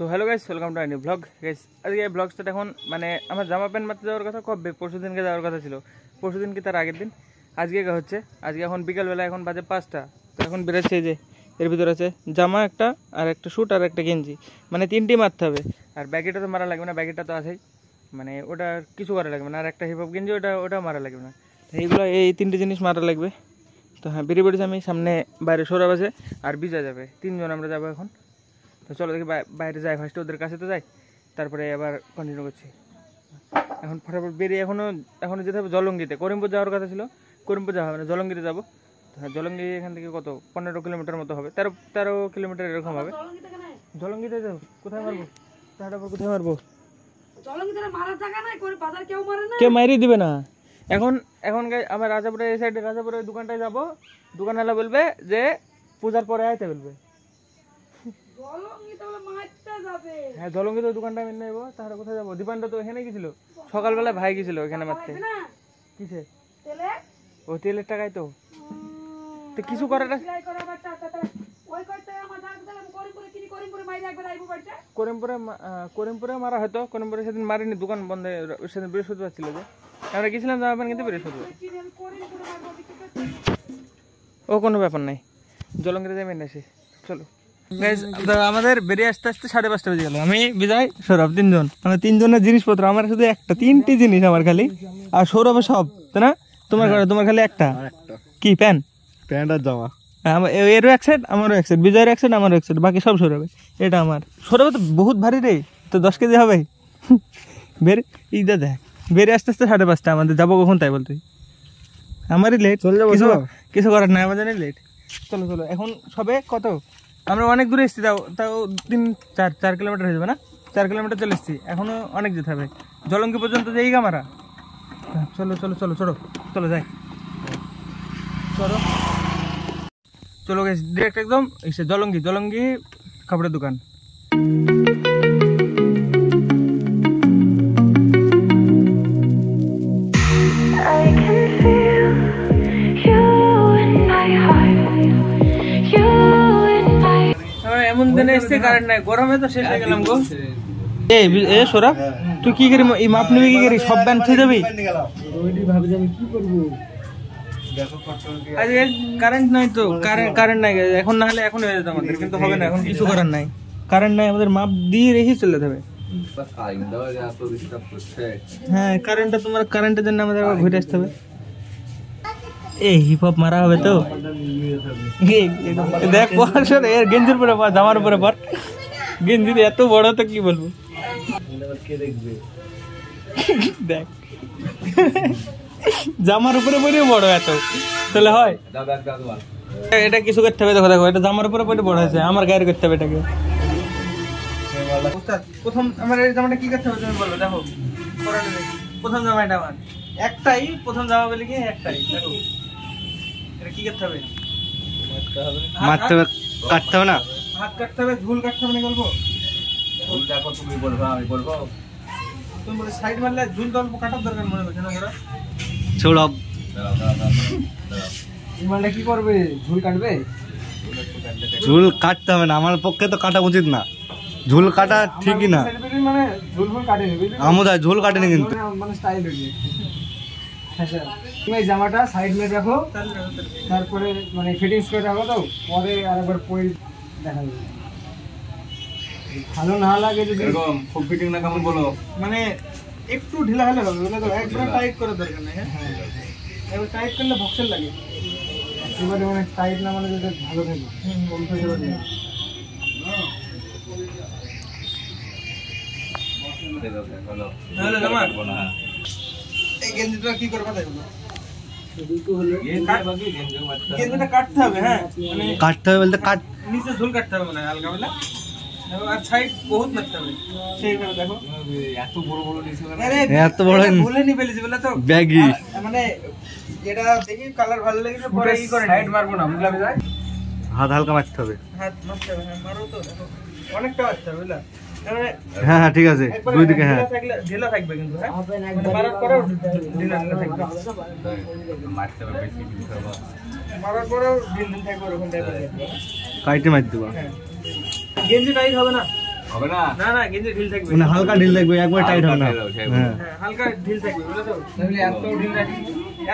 So hello guys, welcome to new blog. Guys আজকে ব্লগটা এখন মানে আমার জামা প্যান্ট মারতে যাওয়ার কথা কবে, পরশু দিনকে যাওয়ার কথা ছিল, পরশু দিন কি তার আগের দিন, আজকে হচ্ছে। আজকে এখন বিকালবেলা, এখন বাজে 5টা। তো এখন বেরোচ্ছে এই যে, এর ভিতরে আছে জামা একটা, আর একটা শ্যুট, আর একটা গেঞ্জি, মানে 3টি মারতে হবে। আর ব্যাগেটা তো মারা লাগবে না, ব্যাগেটা তো আছেই, মানে ওটা কিছু করা লাগবে না। আর একটা হিপহপ গেঞ্জি, ওটা মারা লাগবে না। এইগুলো এই 3টে জিনিস মারা লাগবে। তো হ্যাঁ, বেরিয়ে পড়েছি আমি। সামনে বাইরে সৌরভ আছে আর বিজয় যাবে, 3 জন আমরা যাবো এখন। তো চলো দেখি বাইরে যাই, ফার্স্টে ওদের কাছে তো যাই, তারপরে আবার কন্টিনিউ করছি। এখন ফটাফট বেরিয়ে এখনো যেতে হবে জলঙ্গিতে। করিমপুর যাওয়ার কথা ছিল, করিমপুর যাওয়া হবে না, জলঙ্গিতে যাবো। হ্যাঁ, জলঙ্গি এখান থেকে কত 15 কিলোমিটার মতো হবে, 13 কিলোমিটার এরকম হবে। জলঙ্গিতে যাবো, কোথায় মারবো? তারপর কোথায় মারবো? কেউ মারিয়ে দিবে না। এখন আমার রাজাপুরে এই সাইডে, রাজাপুরের দোকানটায় যাবো, দোকানওয়ালা বলবে যে পূজার পরে আইতে বলবে। হ্যাঁ, জলঙ্গিতে দোকানটা আমি নেবো। তাহলে কোথায় যাবো? দীপানটা তো এখানে গেছিল সকালবেলা, ভাই গেছিল এখানে মারতে। কিসে? ও তেলের টাকায় তো কিছু করার। করিমপুরে মারা হয়তো, করিমপুরে সেদিন মারিনি, দোকান বন্ধ, সেদিন বৃহস্পতিবার ছিল যে আমরা গেছিলাম জামা প্যান্ট কিনতে, বৃহস্পতিবার। ও কোনো ব্যাপার নাই, জলঙ্গিতে যাই মেনে আসি। চলো আমাদের বেরিয়ে আসতে 5:30 বেজে গেল। আমি বিজয় সৌরভ 3 জন, আমার 3 জনের জিনিসপত্র। আমার শুধু 3টি জিনিস আমার খালি, আর সৌরভের সব, তাই না? তোমার খালি একটা কি প্যান্ট আর জামা। এরও এক সেট, আমারও এক সেট, বিজয়ের এক সেট, আমারও এক সেট, বাকি সব সৌরভে। এটা আমার। সৌরভে তো বহুত ভারী রে, তো 10 কেজি হবে। বেরিয়ে আসতে 5:30 আমাদের। যাবো কখন তাই বলতে? আমারই লেট, চলে যাবো, কিছু করার নাই, আমাদের লেট। চলো এখন সবে কত, আমরা অনেক দূরে এসেছি, তাও 4 কিলোমিটার হয়ে যাবে না? 4 কিলোমিটার চলে এসেছি, এখনো অনেক যেতে হবে। জলঙ্গি পর্যন্ত যাই গামারা। চলো যাই, চলো গেছি ডিরেক্ট একদম এসে জলঙ্গি কাপড়ের দোকান। এমন দিনে এসছে কারেন্ট নাই, গরমে তো শেষ হয়ে গেলাম গো। এ সৌরভ, তুই কি করি এই মাপ নিবি? কি করি সব ব্যান্ড থুই যাবি? আজকে কারেন্ট নাই তো, কারেন্ট নাই এখন, না হলে এখন হয়ে যেত আমাদের, কিন্তু হবে না, এখন কিছু করার নাই। কারেন্ট নাই, আমাদের মাপ দিয়ে রেখে চলে যাবে। হ্যাঁ, কারেন্টটা তোমার, কারেন্টের জন্য আমাদের আবার ঘুরে আসতে হবে। এই হিপহপ মারা হবে তো। দেখ পড়াশোনা, এর গেঞ্জির উপরে পর, জামার উপরে পর। গেঞ্জি এত বড় তো কি বলবো, দেখ জামার উপরে পরে বড় এত, তাহলে হয়? এটা কিছু করতে হবে, দেখো এটা জামার উপরে পরে বড় হয়েছে, আমার গায়ের করতে হবে এটাকে। প্রথম আমার এই জামাটা কি করতে হবে তুমি বলো? দেখো প্রথম জামা, এটা আমার একটাই, প্রথম জামা বলে কি একটাই। দেখো এটা কি করতে হবে? মারতে হবে, কাটতে হবে না, হাত কাটতে হবে, ঝুল কাটতে হবে না। বলবো ঝুল দেখো, তুমি বলবো আমি বলবো? তুমি বলে সাইড মারলে ঝুল তো অল্প কাটার দরকার মনে করছে না? সৌরভ মানে কি করবে? ঝুল কাটবে? ঝুল কাটতে হবে না, আমার পক্ষে তো কাটা উচিত না। ঝুল কাটা ঠিকই না, মানে ঝুল কাটেনি, আমুদা ঝুল কাটেনি কিন্তু, মানে স্টাইল হয়েছে। তুমি এই জামাটা সাইড মেরে রাখো, তারপরে মানে ফিটিংস করে রাখো, তো পরে আরেকবার পরে দেখা যাবে। ভালো না লাগে যদি এরকম খুব ফিটিং না, কেমন বলো? মানে একটু ঢিলা হলে হবে, বলে তো একদম টাইট করার দরকার নেই। হ্যাঁ, এবার টাইট করলে বক্সের লাগে, এবারে মানে টাইট না, মানে যদি ভালো থাকে কমতে যাবে না। হ্যালো জামা, এই গেঞ্জিটা কি করবে? গেঞ্জিটা কাটতে হবে। হ্যাঁ, মানে কাটতে হবে বলতে নিচে ঝুল কাটতে হবে, মানে হালকা বেলা, আর সাইড বহুত মারতে হবে। সেইভাবে দেখো, এত বড় এত বড় ভুলে নি ফেলেছি বলে তো ব্যাগি, মানে এটা দেখি কালার ভালো লেগেছে, পরে কি করে সাইড মারবো না, বুঝলাম? যায় হাত হালকা মারতে হবে, হাত মারতে হবে। হ্যাঁ, মারো তো, দেখো অনেকটা মারতে হবে, বুঝলা? হ্যাঁ হ্যাঁ ঠিক আছে, দুই দিকে। হ্যাঁ, ঢিলা থাকবে কিন্তু, হ্যাঁ মারার পরেও ঢিলা থাকবে, মারার পরেও ঢিল থাকবে, ওরকম টাইপের কাইটে মার দেবো। হ্যাঁ, গেঞ্জি টাইট হবে না, হবে না না না গেঞ্জি ঢিল থাকবে, মানে হালকা ঢিল থাকবে, একবার টাইট হবে না। হ্যাঁ হ্যাঁ হালকা ঢিল থাকবে বুঝলে তো, তাহলে এত ঢিল রাখি,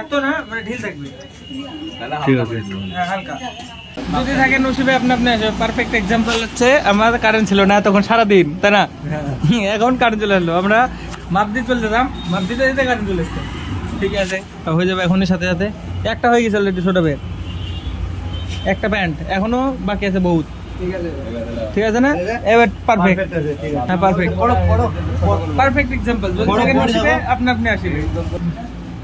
এত না মানে ঢিল থাকবে, তাহলে ঠিক হালকা আছে। করে হ্যাঁ হালকা। যদি থাকে নসিবে আপনি আপনি আসবে। পারফেক্ট এক্সাম্পল হচ্ছে আমার কারেন্ট ছিল না তখন সারাদিন, তাই না? এখন কারেন্ট চলে আসলো, আমরা মাপ দিয়ে চলে যেতাম, মাপ দিতে দিতে কারেন্ট চলে এসছে। ঠিক আছে হয়ে যাবে এখনই সাথে সাথে। একটা হয়ে গেছে অলরেডি ছোট বের, একটা প্যান্ট এখনো বাকি আছে বহুত। ঠিক আছে না? এবার পারফেক্ট। হ্যাঁ পারফেক্ট, পারফেক্ট এক্সাম্পল। যদি থাকে নসিবে আপনি আপনি আসবে।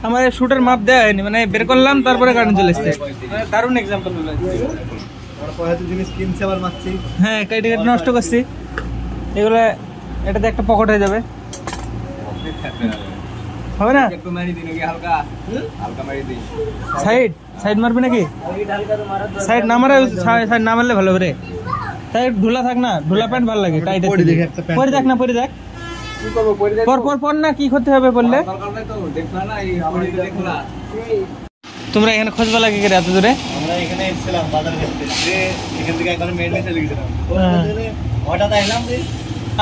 আমার শুটের মাপ দেওয়া হয়নি, মানে বের করলাম তারপরে কারেন্ট চলে এসছে, মানে দারুণ এক্সাম্পল হলো। জিনিস কিনছে আবার মারছি। হ্যাঁ কেটে কেটে নষ্ট করছি এগুলো, এটাতে একটা পকেট হয়ে যাবে, হবে না? একটু মারি দিন নাকি হালকা হালকা মারি দিন সাইড সাইড মারবি নাকি? সাইড না মারে, সাইড না মারলে ভালো রে। সাইড ঢোলা থাক না, ঢোলা প্যান্ট ভালো লাগে, টাইট পরে দেখি একটা প্যান্ট পরে দেখ না, পরে দেখ কি করব পরে দেখ পর পর পর না, কি করতে হবে বললে? দরকার নাই তো দেখলা না এই পরে দেখলা তোমরা এখানে খোঁজবা লাগে কে এত দূরে? আমরা এখানে এসেছিলাম বাজার করতে, যে এখান থেকে একবার মেন চলে গেছিলাম, হ্যাঁ। হঠাৎ আইলাম যে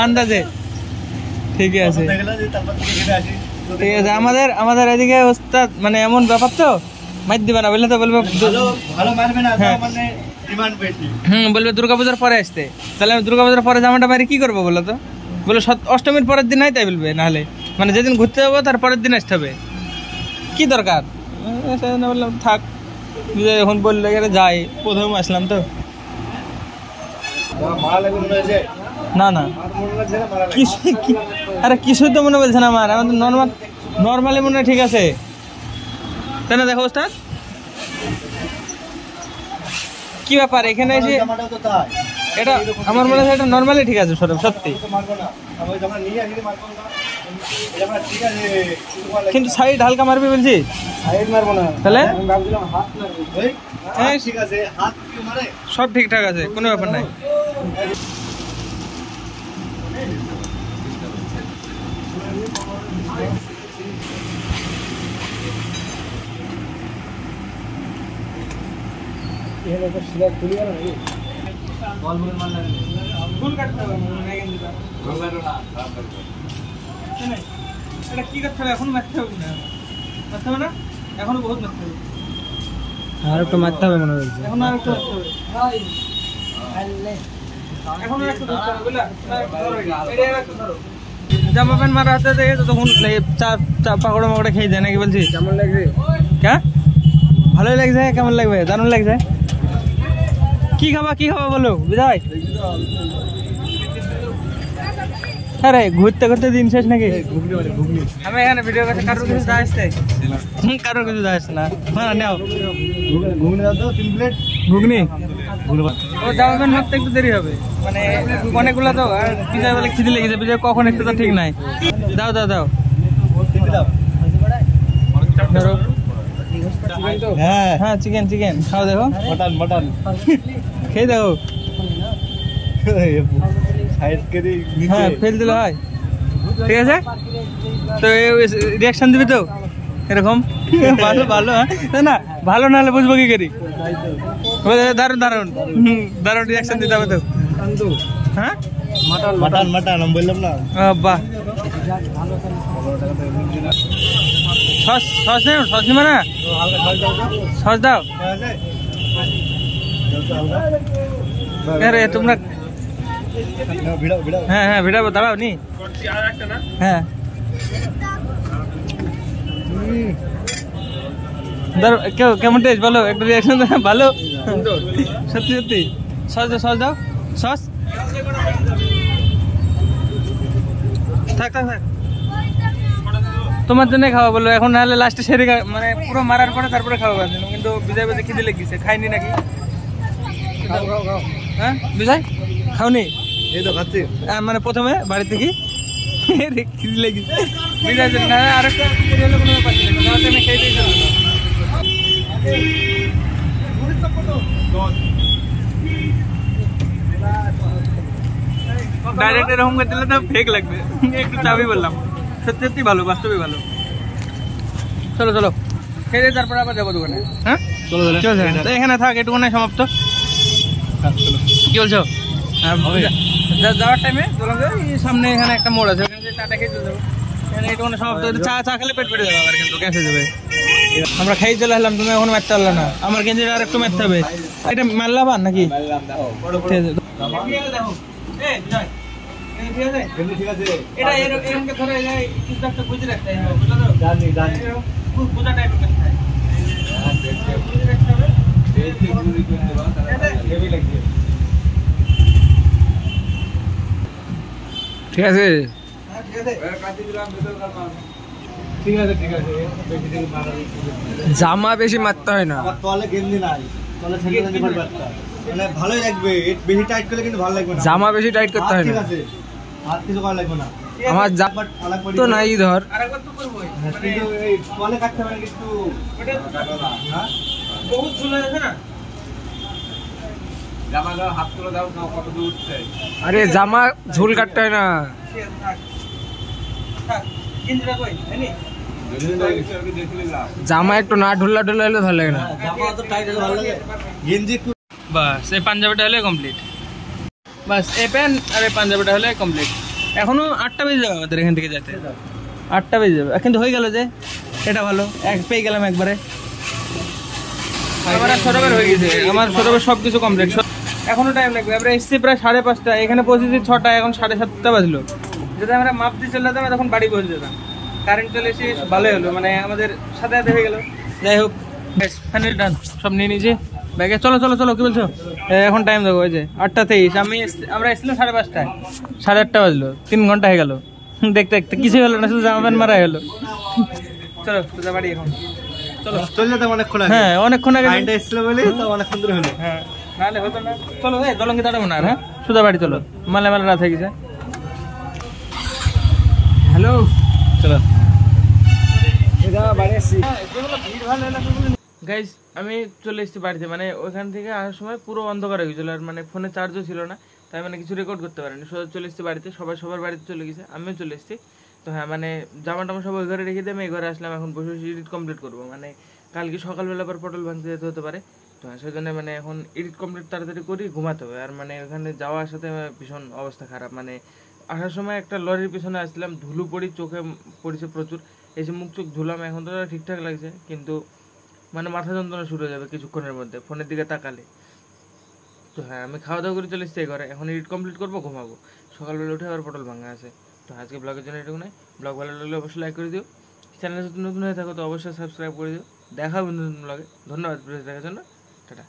আন্দাজে। ঠিক আছে দেখলাম যে তারপর থেকে এখানে আসি। ঠিক আছে। আমাদের আমাদের এদিকে ওস্তাদ মানে এমন ব্যাপার তো, মাইর দিবে না বললে তো বলবে ভালো ভালো মারবে না, হ্যাঁ। তাও মানে ডিমান্ড বেশি। বলবে দুর্গাপূজার পরে আসতে, তাহলে আমি দুর্গাপূজার পরে জামাটা মারি কি করবো বলো তো? বলে অষ্টমীর পরের দিন হয় তাই বলবে, নাহলে মানে যেদিন ঘুরতে যাবো তার পরের দিন আসতে হবে, কি দরকার? সেজন্য বললাম থাক, যে এখন বললে গেলে যাই, প্রথম আসলাম তো। মারা লাগবে মনে হয়েছে, না না আর মনে লাগছে না মারা লাগবে। আরে কিছুই তো মনে বলছে না আমার, আমাদের নর্মালি মনে হয় ঠিক আছে, তাই না? দেখো ওস্তাদ কি ব্যাপার এখানে এসে, জামাটাও তো তাই, এটা আমার মনে হয় এটা নর্মালি ঠিক আছে সত্যি, তো মারবো না, আমি জামা নিয়ে আসি মারবো না, এই জামা ঠিক আছে কিন্তু মারা লাগবে। কিন্তু সাইড হালকা মারবি বলছি, সাইড মারবো না, তাহলে আমি ভাবছিলাম হাত মারবো। ওই হ্যাঁ, ঠিক আছে, হাত কি মারে? সব ঠিকঠাক আছে, কোনো ব্যাপার নাই। ফুল কাটতে হবে এটা কি করতে হবে? এখন মারতে হবে না, মারতে হবে না, এখনো বহুত মারতে হবে, আর একটু মারতে হবে মনে হচ্ছে। এখন আর একটু মারতে হবে, এখন আর একটু ধরতে হবে বুঝলা? এটা একটু ধরো। জামা প্যান্ট মারা হাতে দেখে তো তখন চা পাকড়া মাকড়া খেয়ে যায় নাকি বলছি? কেমন লাগছে হ্যাঁ ভালোই লাগছে, কেমন লাগবে? দারুণ লাগছে। কি খাবা বলো বিজয়? আরে ঘুরতে ঘুরতে দিন শেষ নাকি? আমি এখানে ভিডিও করতে, কারোর কিছু যায় আসছে? কারোর কিছু যায় আসছে না, হ্যাঁ নাও ঘুগনি দাও তো 3 প্লেট ঘুগনি। ঘুগনি ও জামা প্যান্ট মারতে একটু দেরি হবে, মানে অনেকগুলো তো, আর বিজয় বলে খিদে লেগেছে, বিজয় কখন একটু তো ঠিক নাই। দাও দাও দাও দাও। ধরো। হ্যাঁ হ্যাঁ চিকেন চিকেন খাও, দেখো মটন মটন খেয়ে দেখো। সাইড করে হ্যাঁ ফেল দিলে হয়, ঠিক আছে তো রিয়াকশন দিবি তো এরকম ভালো ভালো, হ্যাঁ না ভালো না হলে বুঝবো কি করি? দারুন দারুন দারুন রিয়াকশন দিতে হবে তো। হ্যাঁ মটন মটন মটন আমি বললাম না। বাহ, সস সস নেই, সস নিবে না? সস দাও। আরে তোমরা ভিড়াও ভিড়াও। হ্যাঁ হ্যাঁ ভিড়াবো, দাঁড়াও নি। হ্যাঁ কেমন টেস্ট বলো, একটু রিয়াকশন ভালো সত্যি সত্যি। সস দাও, সস দাও, সস থাক থাক থাক, তোমার জন্য খাওয়া বললো এখন, নাহলে লাস্টে সেরে মানে পুরো মারার পরে তারপরে খাওয়া, কিন্তু বিজয় বাজে খিদে লেগেছে, খাইনি নাকি? হ্যাঁ বিজয় খাওনি? এই তো খাচ্ছি। মানে প্রথমে বাড়ি থেকে খিদে লেগেছে বিজয়, না আর একটা হলে কোনো ব্যাপার ছিল না, আমি খেয়ে দিয়েছিলাম। ডাইরেক্ট এরকম করে দিলে তো ফেক লাগবে, একটু চাবি বললাম, সত্যি সত্যি ভালো, বাস্তবে ভালো। চলো চলো খেয়ে দিয়ে তারপরে আবার যাবো দোকানে। হ্যাঁ চলো চলো এখানে থাক, এটুকুনে সমাপ্ত। কি বলছো? যাওয়ার টাইমে সামনে এখানে একটা মোড় আছে, ওখানে চাটা খেয়ে চলে যাবো। এখানে একটু সব চা খেলে পেট পেটে যাবে আবার, কিন্তু ক্যাশে যাবে। আমরা খাই চলে আসলাম, তুমি এখন মারতে পারলে না, আমার গেঞ্জিটা আর একটু মারতে হবে। এটা মারলা পান নাকি? ঠিক আছে দেখো। ঠিক আছে এটা এরকম ধরে কিছু একটা বুঝে রাখতে হবে, বুঝলো তো? জানি জানি বোঝাটা একটু করতে হয়। বুঝে রাখতে হবে। ঠিক আছে ঠিক আছে ঠিক আছে জামা বেশি মারতে হয় না। আমার তলে গেঞ্জি নাই, তলে ছেড়ে দিতে পারবে একটা, মানে ভালোই লাগবে। বেশি টাইট করলে কিন্তু ভালো লাগবে না। জামা বেশি টাইট করতে হয় ঠিক না। আছে, হাত কিছু করা লাগবে না। আমার জামা বাট আলাদা করে তো নাই ধর। আরেকবার তো করবোই। হ্যাঁ, কিন্তু এই তলে কাটতে হবে কিন্তু হ্যাঁ বহুত ঝুলে আছে না? জামা দাও, হাত তুলে দাও, কত দূর উঠছে। আরে জামা ঝুল কাটতে হয় না। ঠিক আছে, থাক। থাক। গেঞ্জিটা কই? জানি? দেখে নিলাম। জামা একটু না ঢুল্লা ঢুল্লা হলে ভালো লাগে না। জামা তো টাইট হলে ভালো লাগে, গেঞ্জি একটু বাস এই পাঞ্জাবিটা হলে কমপ্লিট। বাস এই প্যান্ট আর এই পাঞ্জাবিটা হলে কমপ্লিট। এখনো 8টা বেজে যাবে আমাদের এখান থেকে যেতে, 8টা বেজে যাবে। কিন্তু হয়ে গেল যে, এটা ভালো, পেয়ে গেলাম একবারে। আমার সরবের হয়ে গেছে, আমার সরবের সব কিছু কমপ্লিট। এখনো টাইম লাগবে। আমরা এসছি প্রায় 5:30, এখানে পৌঁছেছি 6টা, এখন 7:30 বাজলো। যদি আমরা মাপ দিয়ে চলে যেতাম তখন বাড়ি পৌঁছে যেতাম। কারেন্ট চলে এসে ভালোই হলো, মানে আমাদের সাথে সাথে হয়ে গেল। যাই হোক, ফাইনাল ডান, সব নিয়ে নিয়েছি ব্যাগে। চলো চলো চলো, কি বলছো? এখন টাইম দেখো, ওই যে 8:23। আমরা এসেছিলাম 5:30, 8:30 বাজলো, 3 ঘন্টা হয়ে গেল। দেখতে দেখতে কিছুই হলো না, শুধু জামা প্যান্ট মারা গেল। চলো সোজা বাড়ি এখন, চলো। চলে যেতাম অনেকক্ষণ আগে। হ্যাঁ অনেকক্ষণ আগে। কারেন্টটা এসেছিল বলে তো অনেকক্ষণ ধরে হলো। হ্যাঁ নাহলে হতো না। চলো দলঙ্গি দাঁড়াবো না আর, হ্যাঁ সোজা বাড়ি চলো, মালে মালে রাত হয়ে গেছে। হ্যালো, চলো বাড়ি আসছি। গাইজ আমি চলে এসেছি বাড়িতে। মানে ওইখান থেকে আসার সময় পুরো অন্ধকার হয়ে গেছিলো, আর মানে ফোনে চার্জও ছিল না, তাই মানে কিছু রেকর্ড করতে পারিনি। সোজা চলে এসেছি বাড়িতে, সবার বাড়িতে চলে গেছে, আমিও চলে এসেছি। তো হ্যাঁ, মানে জামা টামা সব ওই ঘরে রেখে দিয়ে আমি এই ঘরে আসলাম। এখন বসে বসে এডিট কমপ্লিট করবো, মানে কালকে সকালবেলা পর পটল ভাঙতে যেতে হতে পারে। তো হ্যাঁ, সেই জন্য মানে এখন এডিট কমপ্লিট তাড়াতাড়ি করি, ঘুমাতে হবে। আর মানে ওখানে যাওয়া আসাতে ভীষণ অবস্থা খারাপ। মানে আসার সময় একটা লরির পিছনে আসছিলাম, ধুলো পড়ি, চোখে পড়েছে প্রচুর, এসে মুখ চোখ ধুলাম। এখন তো ঠিকঠাক লাগছে, কিন্তু মানে মাথা যন্ত্রণা শুরু হয়ে যাবে কিছুক্ষণের মধ্যে ফোনের দিকে তাকালে। তো হ্যাঁ, আমি খাওয়া দাওয়া করে চলে এসেছি ঘরে, এখন এডিট কমপ্লিট করবো, ঘুমাবো। সকালবেলা উঠে আবার পটল ভাঙা আছে। তো আজকে ব্লগের জন্য এটুকু নাই। ব্লগ ভালো লাগলে অবশ্যই লাইক করে দিও, চ্যানেলে যদি নতুন হয়ে থাকো তো অবশ্যই সাবস্ক্রাইব করে দিও। দেখা হবে নতুন ব্লগে। ধন্যবাদ ভিডিও দেখার জন্য, টাটা।